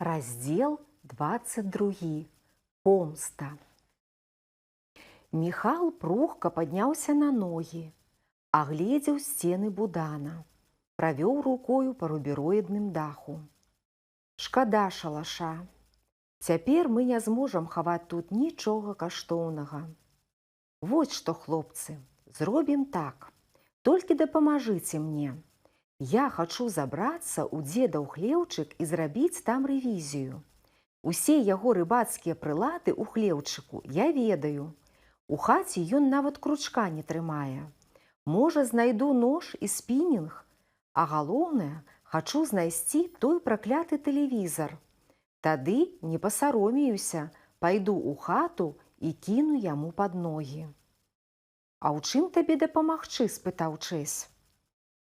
Раздел 22. Помста. Міхал прухка падняўся на ногі, агледзеў сцены будана, правёў рукою па рубероідным даху. Шкада шалаша. Цяпер мы не зможам хаваць тут нічога каштоўнага. Вось што, хлопцы, зробім так. Толькі дапамажыце мне. Я хачу забрацца ў дзедаў хлеўчык і зрабіць там рэвізію. Усе яго рыбацкія прылады ў хлеўчыку я ведаю. У хаце ён нават кручка не трымае. Можа, знайду нож і спінінг, а галоўнае, хачу знайсці той пракляты тэлевізар. Тады не пасаромеюся, пайду ў хату і кіну яму пад ногі. А ў чым табе дапамагчы, спытаў Чэсь.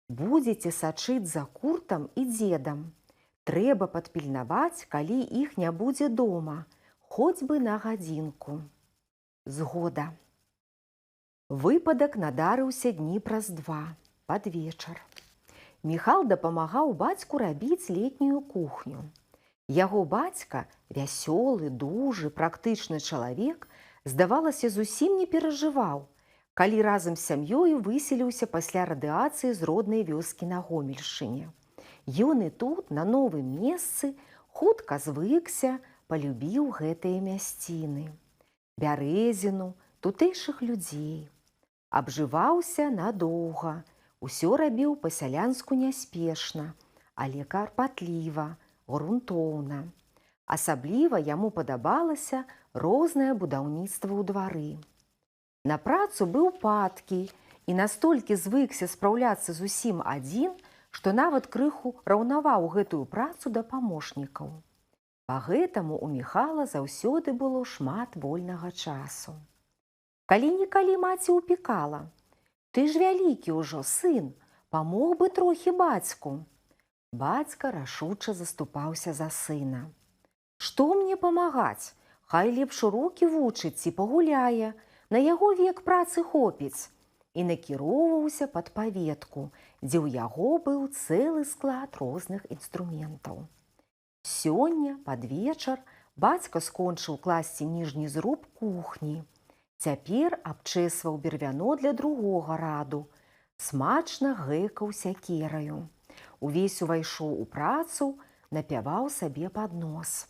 Будзеце сачыць за Куртам і дзедам. Трэба падпільнаваць, калі іх не будзе дома, хоць бы на гадзінку. Згода. Выпадак надарыўся дні праз 2, пад вечар. Міхал дапамагаў бацьку рабіць летнюю кухню. Яго бацька, вясёлы, дужы, практычны чалавек, здавалася, зусім не перажываў, калі разам з сям'ёю выселіўся пасля радыацыі з роднай вёскі на Гомельшчыне. Ён і тут, на новым месцы, хутка звыкся, палюбіў гэтыя мясціны. Бярэзіну, тутэйшых людзей. Абжываўся надоўга, усё рабіў па-сялянску няспешна, але карпатліва, грунтоўна. Асабліва яму падабалася рознае будаўніцтва ў двары. На працу быў падкі і настолькі звыкся спраўляцца зусім адзін, што нават крыху раўнаваў гэтую працу да памочнікаў. Пагэтаму ў Міхала заўсёды было шмат вольнага часу. Калі-нікалі маці ўпікала: «Ты ж вялікі ўжо, сын, памог бы трохі бацьку». Бацька рашуча заступаўся за сына. «Што мне памагаць? Хай лепш урокі вучыць ці пагуляе, на яго век працы хопіць». І накіроўваўся пад паветку, дзе ў яго быў цэлы склад розных інструментаў. Сёння, пад вечар, бацька скончыў класці ніжні зруб кухні. Цяпер абчэсваў бервяно для другога раду, смачна гэкаў сякераю. Увесь увайшоў у працу, напяваў сабе пад нос.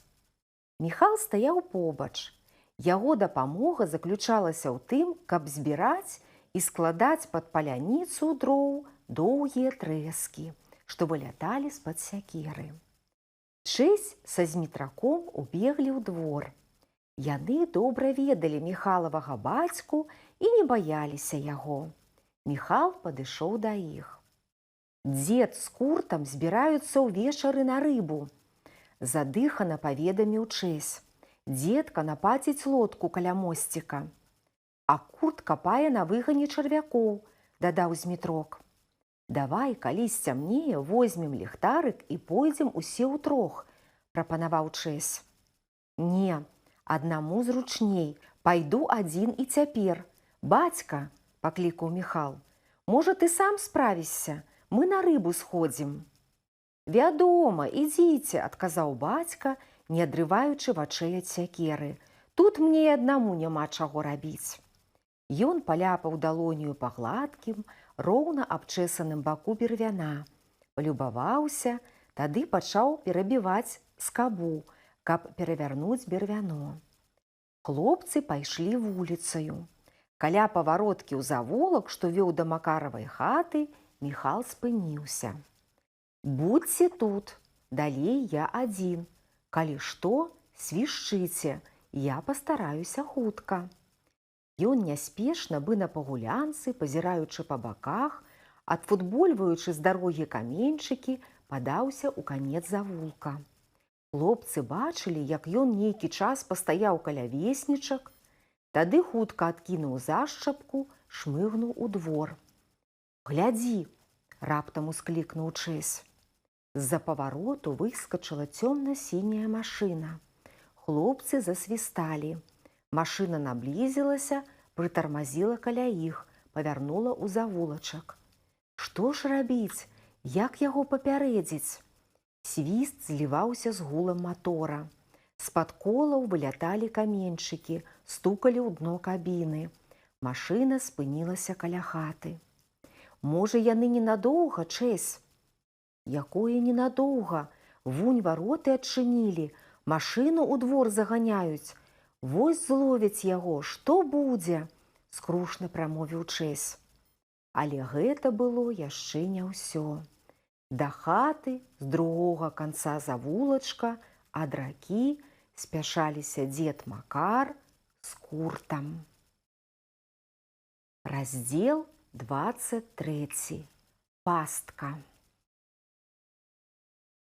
Міхал стаяў побач. Яго дапамога заключалася ў тым, каб збіраць і складаць пад паляніцу дроў доўгія трэскі, што выляталі з-пад сякеры. Чэсь са змітраком убеглі ў двор. Яны добра ведалі Міхалавага бацьку і не баяліся яго. Міхал падышоў да іх. «Дзед з Куртам збіраюцца ўвечары на рыбу», задыхана паведаміў Чэсь. «Дзедка напаціць лодку каля мосціка. А Курт капае на выгане чарвякоў», дадаў Змітрок. «Давай, калі сцямнее, возьмем ліхтарык і пойдзем усе ўтрох», прапанаваў Чэсь. «Не, аднаму зручней, пайду адзін і цяпер. Бацька», паклікаў Міхал, «можа, ты сам справішся? Мы на рыбу сходзім». «Вядома, ідзіце», адказаў бацька, не адрываючы вачэй ад сякеры. «Тут мне і аднаму няма чаго рабіць». Ён паляпаў далонію па гладкім, роўна абчэсаным баку бервяна, палюбаваўся, тады пачаў перабіваць скабу, каб перавярнуць бервяно. Хлопцы пайшлі вуліцаю. Каля павароткі ў завулак, што вёў да Макаравай хаты, Міхал спыніўся. «Будзьце тут, далей я адзін. Калі што, свішчыце, я пастараюся хутка». Ён няспешна, бы на пагулянцы, пазіраючы па баках, адфутбольваючы з дарогі каменьчыкі, падаўся ў канец завулка. Хлопцы бачылі, як ён нейкі час пастаяў каля веснічак, тады хутка адкінуў зашчапку, шмыгнуў у двор. «Глядзі!» – раптам усклікнуў Чэсь. З-за павароту выскачыла цёмна-сіняя машына. Хлопцы засвісталі. Машына наблізілася, прытармазіла каля іх, павярнула ў завулачак. Што ж рабіць? Як яго папярэдзіць? Свіст зліваўся з гулам матора. З-пад колаў выляталі каменьчыкі, стукалі ў дно кабіны. Машына спынілася каля хаты. Можа, яны ненадоўга, Чэсь? Якое ненадоўга? Вунь вароты адчынілі, машыну ў двор заганяюць. Вось зловяць яго, што будзе? Скрушна прамовіў Чэсь. Але гэта было яшчэ не ўсё. Да хаты з другога канца завулачка ад ракі спяшаліся дзед Макар з Куртам. Раздзел 23. Пастка.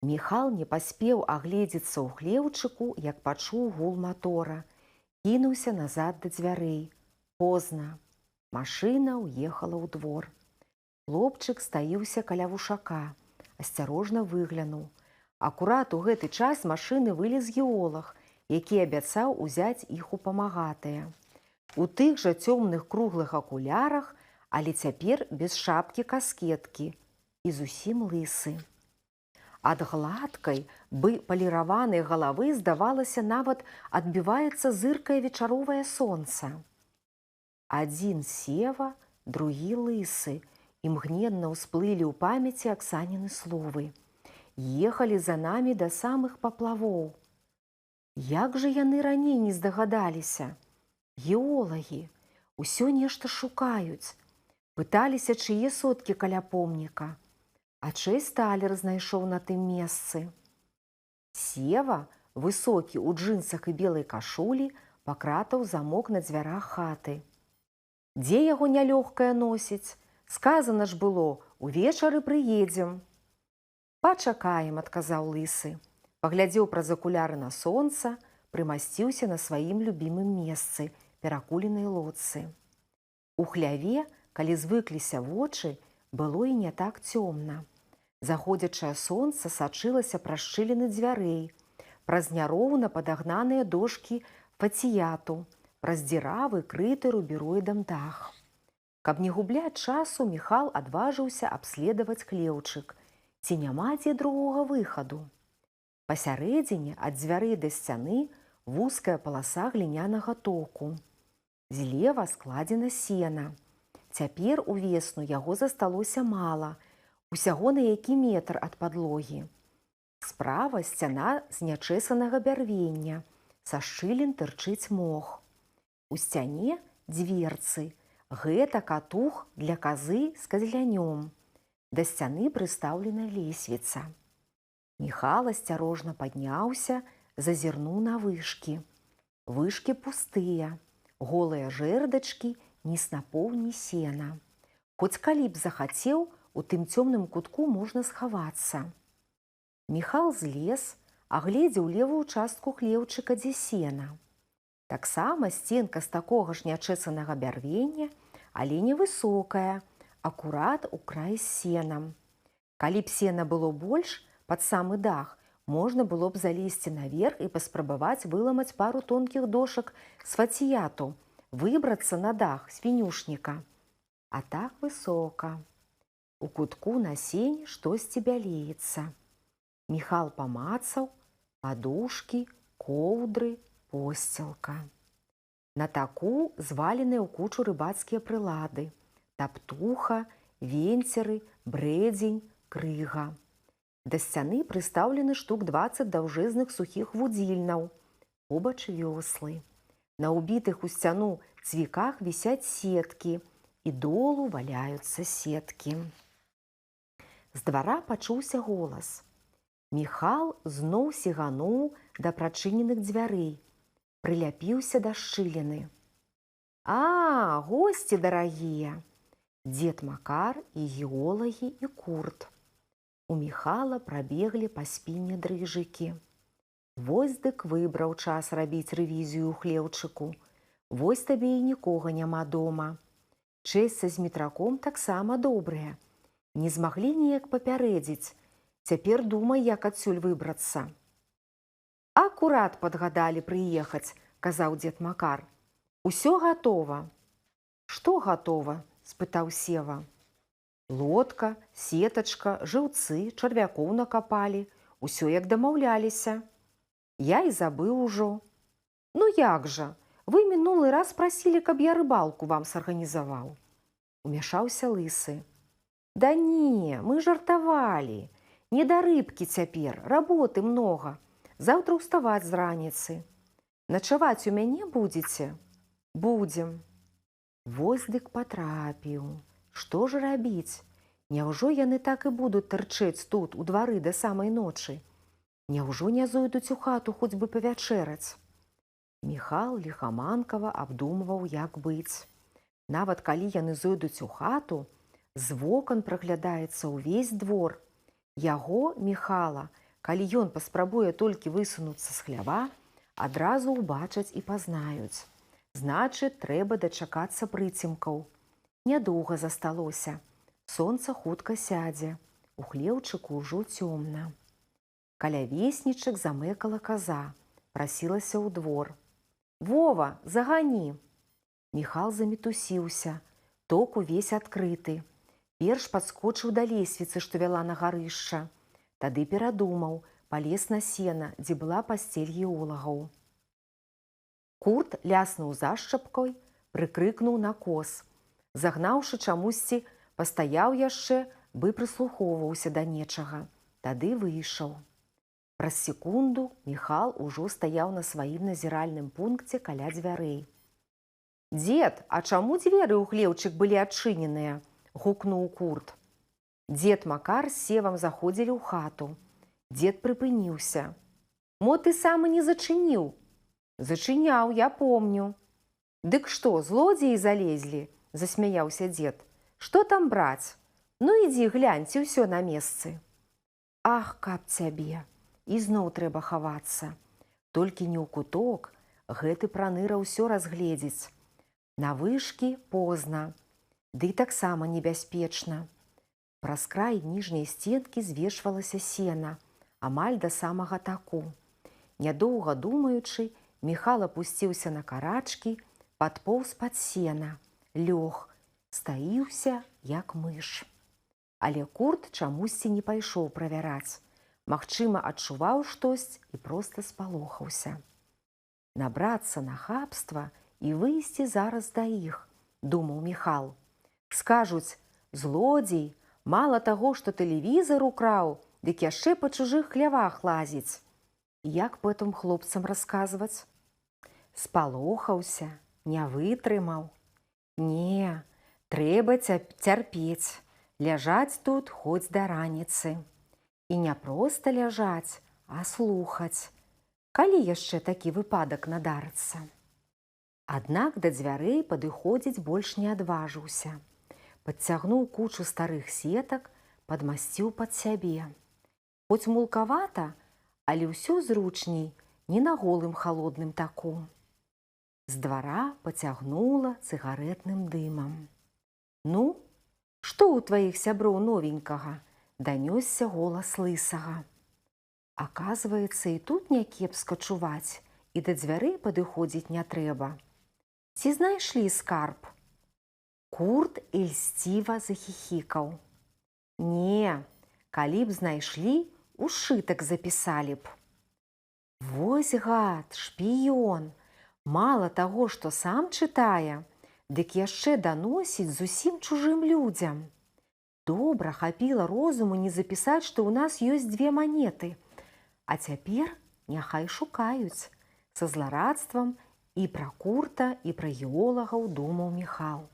Міхал не паспеў агледзецца ў хлеўчыку, як пачуў гул матора. Кінуўся назад да дзвярэй. Позна. Машына ўехала ў двор. Хлопчык стаіўся каля вушака. Асцярожна выглянуў. Акурат у гэты час з машыны вылез геолаг, які абяцаў узяць іх у памагатыя. У тых жа цёмных круглых акулярах, але цяпер без шапкі-каскеткі і зусім лысы. Ад гладкай, бы паліраванай галавы, здавалася, нават адбіваецца зыркае вечаровае сонца. Адзін Сева, другі лысы, імгненна ўсплылі ў памяці Аксаніны словы. Ехалі за намі да самых паплавоў. Як жа яны раней не здагадаліся? Геолагі. Усё нешта шукаюць. Пыталіся, чые соткі каля помніка. А Чэсь талер знайшоў на тым месцы. Сева, высокі ў джынсах і белай кашулі, пакратаў замок на дзвярах хаты. Дзе яго нялёгкае носіць? Сказана ж было, увечары прыедзем. Пачакаем, адказаў лысы. Паглядзеў праз акуляры на сонца, прымасціўся на сваім любімым месцы, перакуленай лодцы. У хляве, калі звыкліся вочы, было і не так цёмна. Заходзячае сонца сачылася праз шчыліны дзвярэй, праз няроўна падагнаныя дошкі фацыяту, праз дзіравы, крыты рубероідам дах. Каб не губляць часу, Міхал адважыўся абследаваць хлеўчык, ці няма дзе другога выхаду. Пасярэдзіне ад дзвярэй да сцяны вузкая паласа глінянага току. Злева складзена сена. Цяпер увесну яго засталося мала, усяго на які метр ад падлогі. Справа сцяна з нячэсанага бярвення, са шчылін тырчыць мох. У сцяне дзверцы. Гэта катух для казы з казлянём. Да сцяны прыстаўлена лесвіца. Міхал асцярожна падняўся, зазірнуў на вышкі. Вышкі пустыя, голыя жэрдачкі, ні снапоў, ні сена. Хоць калі б захацеў, у тым цёмным кутку можна схавацца. Міхал злез, агледзеў левую частку хлеўчыка, дзе сена. Таксама сценка з такога ж нячэсанага бярвення, але невысокая, акурат у краі з сенам. Калі б сена было больш, пад самы дах, можна было б залезці наверх і паспрабаваць выламаць пару тонкіх дошак з фацыяту, выбрацца на дах свінюшніка. А так высока. У кутку на сені штосьці бялеецца. Міхал памацаў падушкі, коўдры, посцілка. На таку зваленыя ў кучу рыбацкія прылады, таптуха, венцеры, брэдзень, крыга. Да сцяны прыстаўлены штук 20 даўжызных сухіх вудзільнаў, побач вёслы. На ўбітых у сцяну цвіках вісяць сеткі, і долу валяюцца сеткі. З двара пачуўся голас. Міхал зноў сігануў да прачыненых дзвярэй, прыляпіўся да шчыліны. А, госці дарагія! Дзед Макар і геолагі і Курт. У Міхала прабеглі па спіне дрыжыкі. Вось дык выбраў час рабіць рэвізію ў хлеўчыку. Вось табе і нікога няма дома. Чэсь са змітраком таксама добрыя. Не змаглі неяк папярэдзіць. Цяпер думай, як адсюль выбрацца. Акурат падгадалі прыехаць, казаў дзед Макар. Усё гатова. Што гатова? Спытаў Сева. Лодка, сетачка, жыўцы, чарвякоў накапалі. Усё як дамаўляліся. Я і забыў ужо. Ну як жа, вы мінулы раз прасілі, каб я рыбалку вам сарганізаваў. Умяшаўся лысы. Да не, мы жартавалі. Не да рыбкі цяпер, работы многа. Заўтра ўставаць з раніцы. Начаваць у мяне будзеце? Будзем. Вось дык патрапіў. Што ж рабіць? Няўжо яны так і будуць тырчэць тут, у двары да самай ночы? Няўжо не зойдуць у хату хоць бы павячэраць? Міхал ліхаманкава абдумваў, як быць. Нават калі яны зойдуць у хату, з вокон праглядаецца ўвесь двор. Яго, Міхала, калі ён паспрабуе толькі высунуцца з хлява, адразу ўбачаць і пазнаюць. Значыць, трэба дачакацца прыцемкаў. Нядоўга засталося. Сонца хутка сядзе. У хлеўчыку ўжо цёмна. Каля веснічак замэкала каза, прасілася ў двор. «Вова, загані!» Міхал замітусіўся. Ток увесь адкрыты. Перш падскочыў да лесвіцы, што вяла на гарышча. Тады перадумаў, палез на сена, дзе была пасцель геолагаў. Курт ляснуў зашчапкой, прыкрыкнуў на коз. Загнаўшы чамусьці, пастаяў яшчэ, бы прыслухоўваўся да нечага. Тады выйшаў. Праз секунду Міхал ужо стаяў на сваім назіральным пункце каля дзвярэй. «Дзед, а чаму дзверы ў хлеўчык былі адчыненыя?» – гукнуў Курт. Дзед Макар з Севам заходзілі ў хату. Дзед прыпыніўся. «Мо ты сам і не зачыніў?» «Зачыняў, я помню». «Дык што, злодзеі залезлі?» – засмяяўся дзед. «Што там браць? Ну ідзі глянь, ці ўсё на месцы». «Ах, каб цябе! Ізноў трэба хавацца. Толькі не ў куток, гэты праныра ўсё разгледзіць. На вышкі позна, ды і таксама небяспечна». Праз край ніжняй сценкі звешвалася сена, амаль да самага таку. Нядоўга думаючы, Міхал апусціўся на карачкі, падпоўз пад сена, лёг, стаіўся, як мыш. Але Курт чамусьці не пайшоў правяраць. Магчыма, адчуваў штось і проста спалохаўся. Набрацца нахабства і выйсці зараз да іх, думаў Міхал. Скажуць, злодзей, мала таго, што тэлевізар украў, дык яшчэ па чужых хлявах лазіць. Як потым хлопцам расказваць? Спалохаўся, не вытрымаў. Не, трэба цярпець, ляжаць тут хоць да раніцы. І не проста ляжаць, а слухаць. Калі яшчэ такі выпадак надарыцца? Аднак да дзвярэй падыходзіць больш не адважыўся. Падцягнуў кучу старых сетак, падмасціў пад сябе. Хоць мулкавата, але ўсё зручней, не на голым халодным таку. З двара пацягнула цыгарэтным дымам. «Ну, што ў тваіх сяброў новенькага?» – данёсся голас лысага. Аказваецца, і тут някепска чуваць, і да дзвярэй падыходзіць не трэба. Ці знайшлі скарб? Курт ільсціва захіхікаў. Не, калі б знайшлі, у сшытак запісалі б. Вось гад, шпіён, мала таго, што сам чытае, дык яшчэ даносіць зусім чужым людзям. Добра хапіла розуму не запісаць, што ў нас ёсць 2 манеты. А цяпер няхай шукаюць. Са зларадствам і пра Курта, і пра геолагаў думаў Міхал.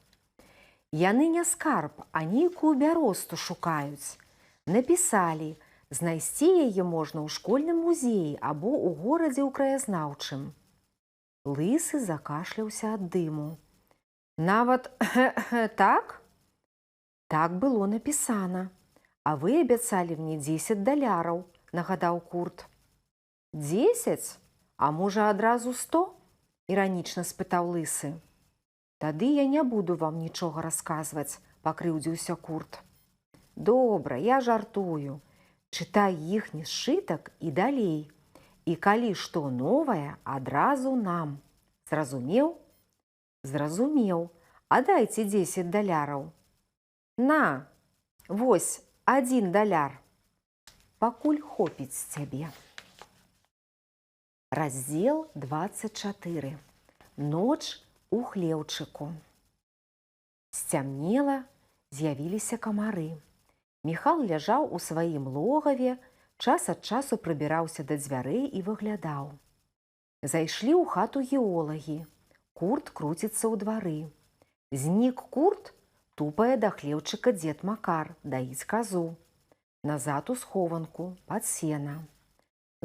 Яны не скарб, а нейкую бяросту шукаюць. Напісалі, знайсці яе можна ў школьным музеі або ў горадзе ў краязнаўчым. Лысы закашляўся ад дыму. Нават так? Так было напісана. А вы абяцалі мне $10, нагадаў Курт. 10? А можа адразу 100? Іранічна спытаў лысы. Тады я не буду вам нічога расказваць, пакрыўдзіўся Курт. Добра, я жартую. Чытай іхні сшытак і далей. І калі што новае, адразу нам. Зразумеў? Зразумеў. А дайце $10. На, вось $1. пакуль хопіць з цябе. Раздзел 24. Ноч у хлеўчыку. Сцямнела, з'явіліся камары. Міхал ляжаў у сваім логаве, час ад часу прыбіраўся да дзвярэй і выглядаў. Зайшлі ў хату геолагі. Курт круціцца ў двары. Знік Курт, тупае да хлеўчыка дзед Макар, даіць казу. Назад у схованку, пад сена.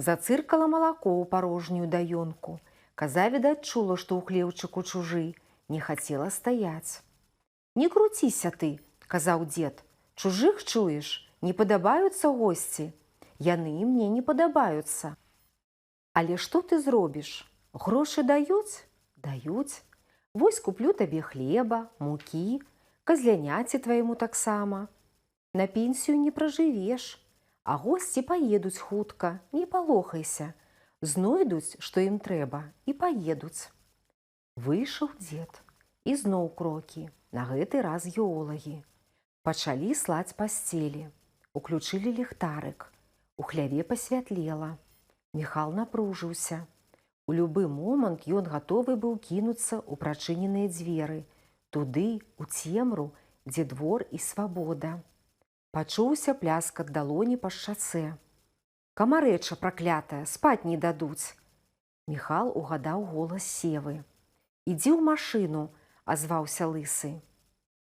Зацыркала малако ў парожнюю даёнку. Каза, відаць, чула, што ў хлеўчыку чужы, не хацела стаяць. «Не круціся ты», – казаў дзед, – «чужых чуеш, не падабаюцца госці. Яны мне не падабаюцца. Але што ты зробіш? Грошы даюць? Даюць. Вось куплю табе хлеба, мукі, казляняці твайму таксама. На пенсію не пражывеш, а госці паедуць хутка, не палохайся. Знойдуць, што ім трэба, і паедуць». Выйшаў дзед. І зноў крокі, на гэты раз геолагі. Пачалі слаць пасцелі. Уключылі ліхтарык. У хляве пасвятлела. Міхал напружыўся. У любы момант ён гатовы быў кінуцца ў прачыненыя дзверы, туды, у цемру, дзе двор і свабода. Пачуўся пляскат далоні па шчацэ. «Камарэча праклятая, спаць не дадуць». Міхал угадаў голас Севы. «Ідзі ў машыну», – азваўся лысы.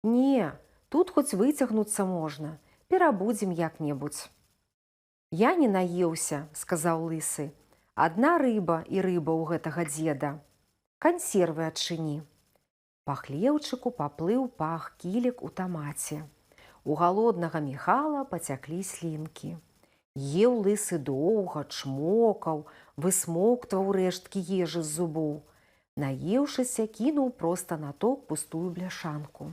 «Не, тут хоць выцягнуцца можна, перабудзем як-небудзь». «Я не наеўся», – сказаў лысы. «Адна рыба і рыба ў гэтага дзеда. Кансервы адчыні». Па хлеўчыку паплыў пах кілек у тамаце. У галоднага Міхала пацяклі слінкі. Еў лысы доўга, чмокаў, высмоктваў рэшткі ежы з зубоў. Наеўшыся, кінуў проста на ток пустую бляшанку.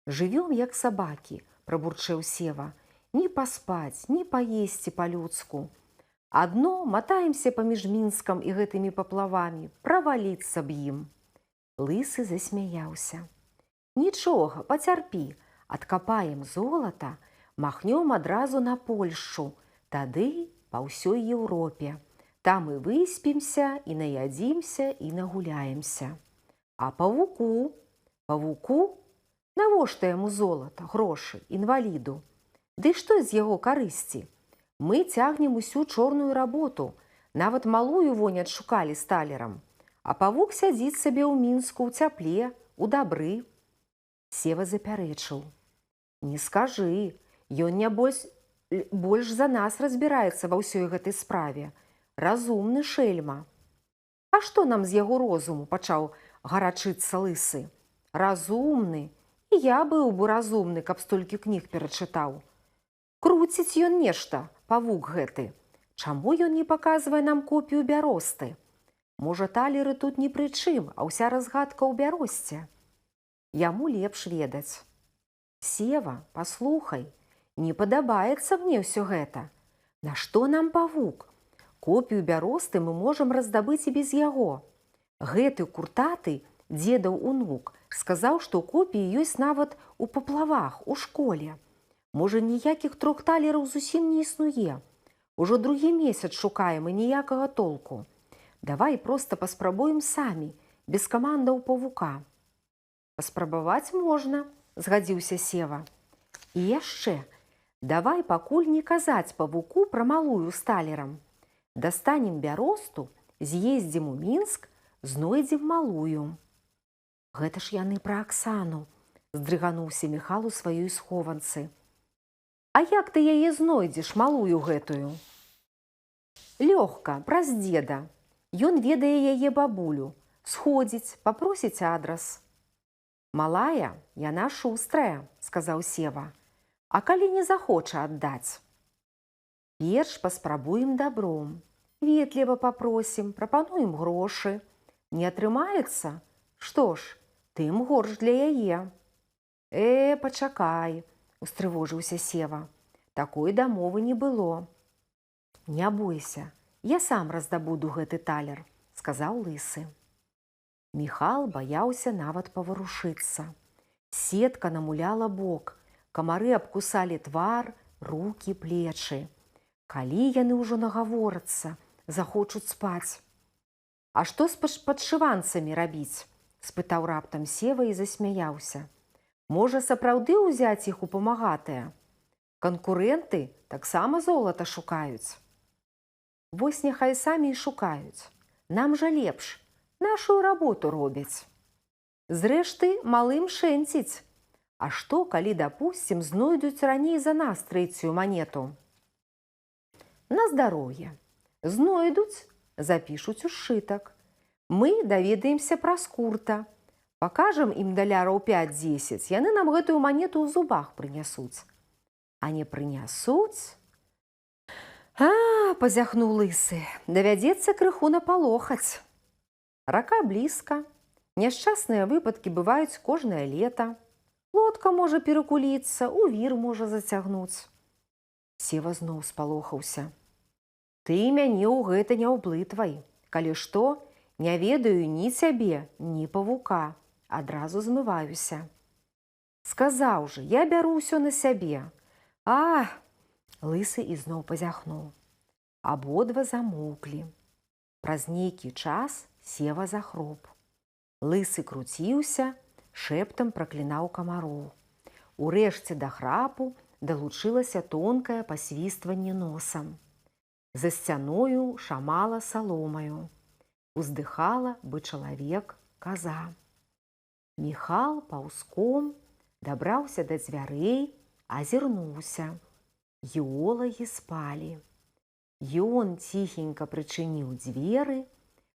«Жывём, як сабакі», – прабурчэў Сева. «Ні паспаць, ні паесці па-людску. Адно матаемся паміж Мінскам і гэтымі паплавамі, праваліцца б ім». Лысы засмяяўся. «Нічога, пацярпі, адкапаем золата, махнём адразу на Польшчу, тады па ўсёй Еўропе. Там і выспімся, і наядзімся, і нагуляемся. А павуку? Павуку? Навошта яму золата, грошы, інваліду? Ды што з яго карысці? Мы цягнем усю чорную работу, нават малую вонь адшукалі з талерам. А павук сядзіць сабе ў Мінску ў цяпле, у дабры». Сева запярэчыў. «Не скажы, ён нябось больш за нас разбіраецца ва ўсёй гэтай справе. Разумны шэльма». «А што нам з яго розуму?» – пачаў гарачыцца лысы. «Разумны. І я быў бы разумны, каб столькі кніг перачытаў. Круціць ён нешта, павук гэты. Чаму ён не паказвае нам копію бяросты? Можа, талеры тут ні пры чым, а ўся разгадка ў бяросце? Яму лепш ведаць. Сева, паслухай, не падабаецца мне ўсё гэта. Нашто нам павук? Копію бяросты мы можам раздабыць і без яго. Гэты куртаты, дзедаў унук, сказаў, што копіі ёсць нават у паплавах, у школе. Можа, ніякіх 3 талераў зусім не існуе. Ужо другі месяц шукаем і ніякага толку. Давай проста паспрабуем самі, без камандаў павука». «Паспрабаваць можна», – згадзіўся Сева. «І яшчэ, давай пакуль не казаць павуку пра малую з талерам. Дастанем бяросту, з'ездзім у Мінск, знойдзем малую». «Гэта ж яны пра Аксану», – здрыгануўся Міхал у сваёй схованцы. «А як ты яе знойдзеш, малую гэтую?» «Лёгка, праз дзеда. Ён ведае яе бабулю. Сходзіць, папросіць адрас». «Малая, яна шустрая», – сказаў Сева. «А калі не захоча аддаць?» «Перш паспрабуем дабром. Ветліва папросім, прапануем грошы. Не атрымаецца? Што ж, тым горш для яе». Пачакай», – устрывожыўся Сева. «Такой дамовы не было». «Не бойся, я сам раздабуду гэты талер», – сказаў лысы. Міхал баяўся нават паварушыцца. Сетка намуляла бок, камары абкусалі твар, рукі, плечы. Калі яны ўжо нагаворацца, захочуць спаць. А што з падшыванцамі рабіць? Спытаў раптам Сева і засмяяўся. Можа, сапраўды ўзяць іх у памагатыя? Канкурэнты таксама золата шукаюць. Вось няхай самі і шукаюць. Нам жа лепш, нашую работу робяць. Зрэшты, малым шэнціць. А што, калі, дапусцім, знойдуць раней за нас трэцюю манету? На здароўе. Знойдуць, запішуць у сшытак. Мы даведаемся праз Курта. Пакажам ім даляраў 5-10, яны нам гэтую манету ў зубах прынясуць. А не прынясуць? Пазяхнуў Лысы, давядзецца крыху напалохаць. Рака блізка. Няшчасныя выпадкі бываюць кожнае лета. Лодка можа перакуліцца, у вір можа зацягнуць. Сева зноў спалохаўся. Ты мяне ў гэта не ўблытвай. Калі што, не ведаю ні цябе, ні павука. Адразу змываюся. Сказаў жа, я бяру ўсё на сябе. Лысы ізноў пазяхнуў. Абодва замоўклі. Праз нейкі час Сева захроп. Лысы круціўся, шэптам праклінаў камароў. Урэшце да храпу далучылася тонкае пасвістванне носам. За сцяною шамала саломаю. Уздыхала бы чалавек, каза. Міхал паўзком дабраўся да дзвярэй, азірнуўся. Геолагі спалі. Ён ціхенька прычыніў дзверы,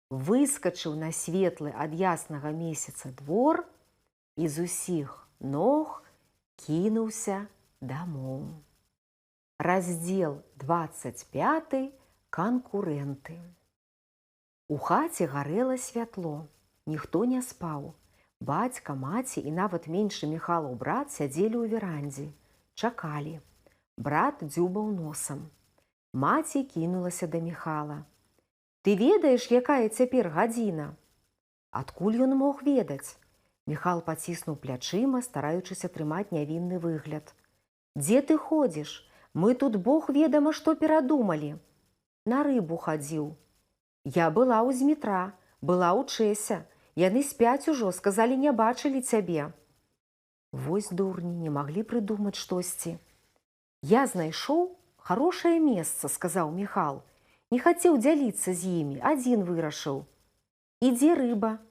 выскачыў на светлы ад яснага месяца двор і з усіх ног кінуўся дамоў. Раздзел 25. Канкурэнты. У хаце гарэла святло. Ніхто не спаў. Бацька, маці і нават меншы Міхалаў брат сядзелі ў верандзе. Чакалі. Брат дзюбаў носам. Маці кінулася да Міхала. Ты ведаеш, якая цяпер гадзіна? Адкуль ён мог ведаць? Міхал паціснуў плячыма, стараючыся трымаць нявінны выгляд. Дзе ты ходзіш? Мы тут Бог ведама, што перадумалі. На рыбу хадзіў. Я была ў Змітра, была ў Чэся. Яны спяць ужо, сказалі, не бачылі цябе. Вось дурні, не маглі прыдумаць штосьці. Я знайшоў хорошае месца, сказаў Міхал. Не хацеў дзяліцца з імі, адзін вырашыў. І дзе рыба?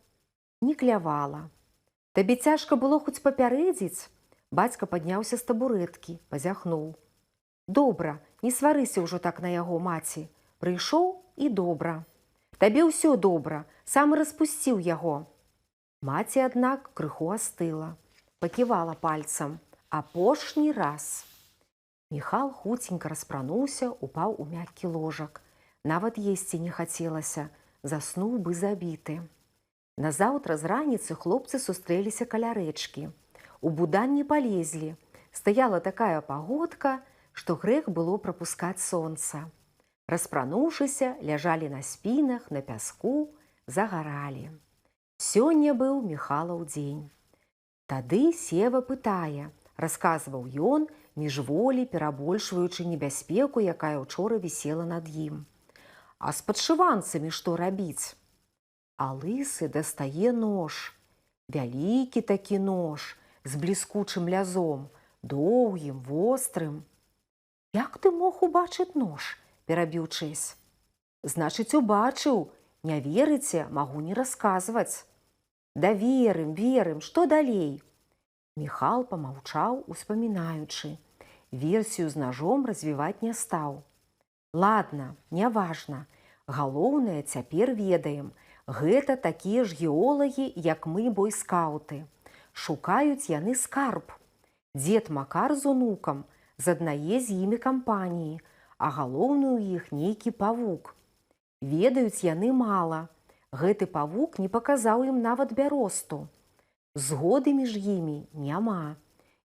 Не клявала. Табе цяжка было хоць папярэдзіць? Бацька падняўся з табурэткі, пазяхнуў. Добра, не сварыся ўжо так на яго, маці. Прыйшоў і добра. Табе ўсё добра, сам распусціў яго. Маці, аднак, крыху астыла. Паківала пальцам. Апошні раз. Міхал хуценька распрануўся, упаў у мяккі ложак. Нават есці не хацелася, заснуў бы забіты. Назаўтра з раніцы хлопцы сустрэліся каля рэчкі. У будан не палезлі. Стаяла такая пагодка, што грэх было прапускаць сонца. Распрануўшыся, ляжалі на спінах, на пяску, загаралі. Сёння быў Міхалаў дзень. Тады Сева пытае, расказваў ён, міжволі перабольшваючы небяспеку, якая ўчора вісела над ім. А з падшыванцамі што рабіць? А Лысы дастае нож. Вялікі такі нож, з бліскучым лязом, доўгім, вострым. Як ты мог убачыць нож? Перабіў Чэсь. Значыць, убачыў. Не верыце, магу не расказваць. Да верым, верым, што далей? Міхал памаўчаў, успамінаючы. Версію з ножом развіваць не стаў. Ладна, няважна. Галоўнае, цяпер ведаем. Гэта такія ж геолагі, як мы, бойскаўты. Шукаюць яны скарб. Дзед Макар з унукам з аднае з імі кампаніі, а галоўны ў іх нейкі павук. Ведаюць яны мала. Гэты павук не паказаў ім нават бяросту. Згоды між імі няма.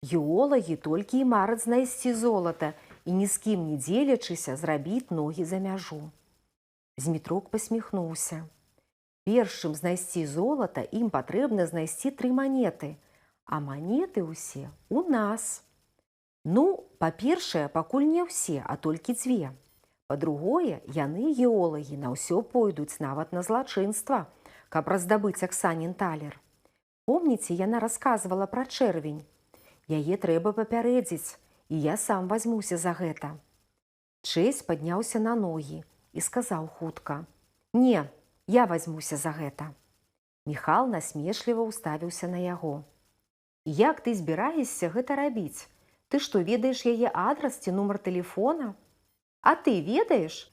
Геолагі толькі і мараць знайсці золата і ні з кім не дзелячыся зрабіць ногі за мяжу. Змітрок пасміхнуўся. Перш чым знайсці золата, ім патрэбна знайсці 3 манеты, а манеты ўсе ў нас. Ну, па-першае, пакуль не ўсе, а толькі 2. Па-другое, яны, геолагі, на ўсё пойдуць, нават на злачынства, каб раздабыць Аксанін талер. Помніце, яна расказвала пра чэрвень? Яе трэба папярэдзіць, і я сам вазьмуся за гэта. Чэсь падняўся на ногі і сказаў хутка: «Не, я вазьмуся за гэта». Міхал насмешліва ўставіўся на яго. «Як ты збіраешся гэта рабіць? Ты што, ведаеш яе адрас ці нумар тэлефона? А ты ведаеш?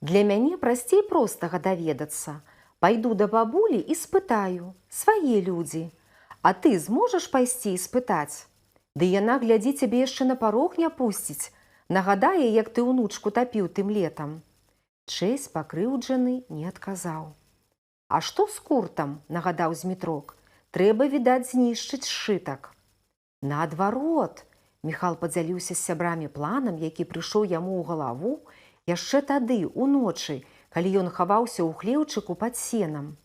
Для мяне прасцей простага даведацца. Пайду да бабулі і спытаю, свае людзі. А ты зможаш пайсці і спытаць? Ды яна, глядзі, цябе яшчэ на парог не пусціць. Нагадае, як ты ўнучку тапіў тым летам». Чэсь, пакрыўджаны, не адказаў. «А што з куртам?» – нагадаў Змітрок. «Трэба, відаць, знішчыць сшытак». Наадварот, Міхал падзяліўся з сябрамі планам, які прыйшоў яму ў галаву яшчэ тады, уночы, калі ён хаваўся ў хлеўчыку пад сенам.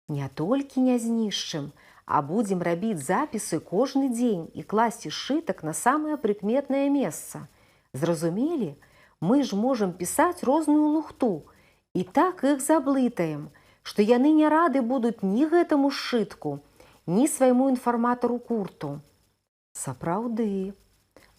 «Не толькі не знішчым, а будзем рабіць запісы кожны дзень і класці сшытак на самае прыкметнае месца. Зразумелі? Мы ж можам пісаць розную лухту, і так іх заблытаем, што яны не рады будуць ні гэтаму сшытку, ні свайму інфарматару Курту». «Сапраўды,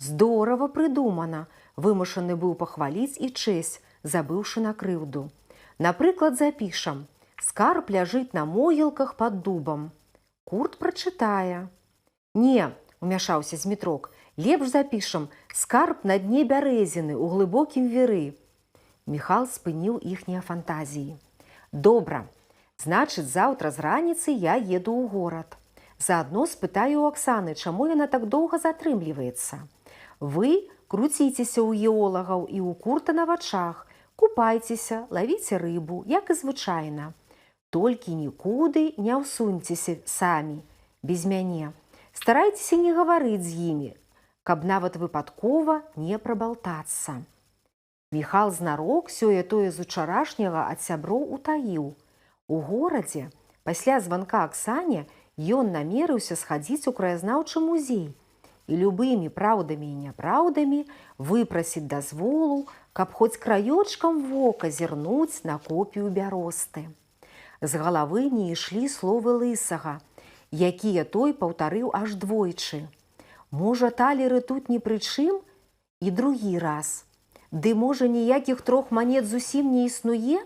здорава прыдумана», – вымушаны быў пахваліць і Чэсь, забыўшы на крыўду. «Напрыклад, запішам: скарб ляжыць на могілках пад дубам». Курт прачытае. «Не», – умяшаўся Змітрок, – «лепш запішам: скарб на дне бярэзіны ў глыбокім віры». Міхал спыніў іхнія фантазіі. «Добра, значыць, заўтра з раніцы я еду ў горад. Заадно спытаю у Аксаны, чаму яна так доўга затрымліваецца. Вы круціцеся ў геолагаў і ў Курта на вачах, купайцеся, лавіце рыбу, як і звычайна. Толькі нікуды не ўсуньцеся самі, без мяне. Старайцеся не гаварыць з імі, каб нават выпадкова не прабалтацца». Міхал знарок сёе-тое з учарашняга ад сяброў утаіў. У горадзе, пасля званка Аксане, ён намерыўся схадзіць у краязнаўчы музей і любымі праўдамі і няпраўдамі выпрасіць дазволу, каб хоць краёчкам вока зірнуць на копію бяросты. З галавы не ішлі словы лысага, якія той паўтарыў аж двойчы. Можа, талеры тут ні пры чым? І другі раз. Ды, можа, ніякіх 3 манет зусім не існуе?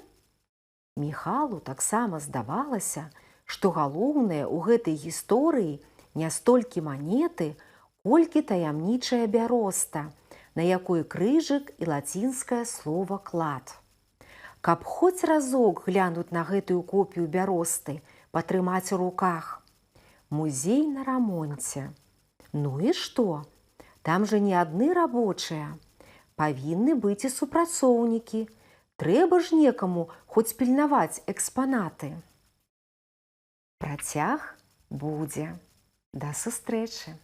Міхалу таксама здавалася, што галоўнае ў гэтай гісторыі не столькі манеты, колькі таямнічая бяроста, на якой крыжык і лацінскае слова «клад». Каб хоць разок глянуць на гэтую копію бяросты, патрымаць у руках. Музей на рамонце. Ну і што? Там жа не адны рабочыя. Павінны быць і супрацоўнікі. Трэба ж некаму хоць пільнаваць экспанаты. Працяг будзе. Да сустрэчы!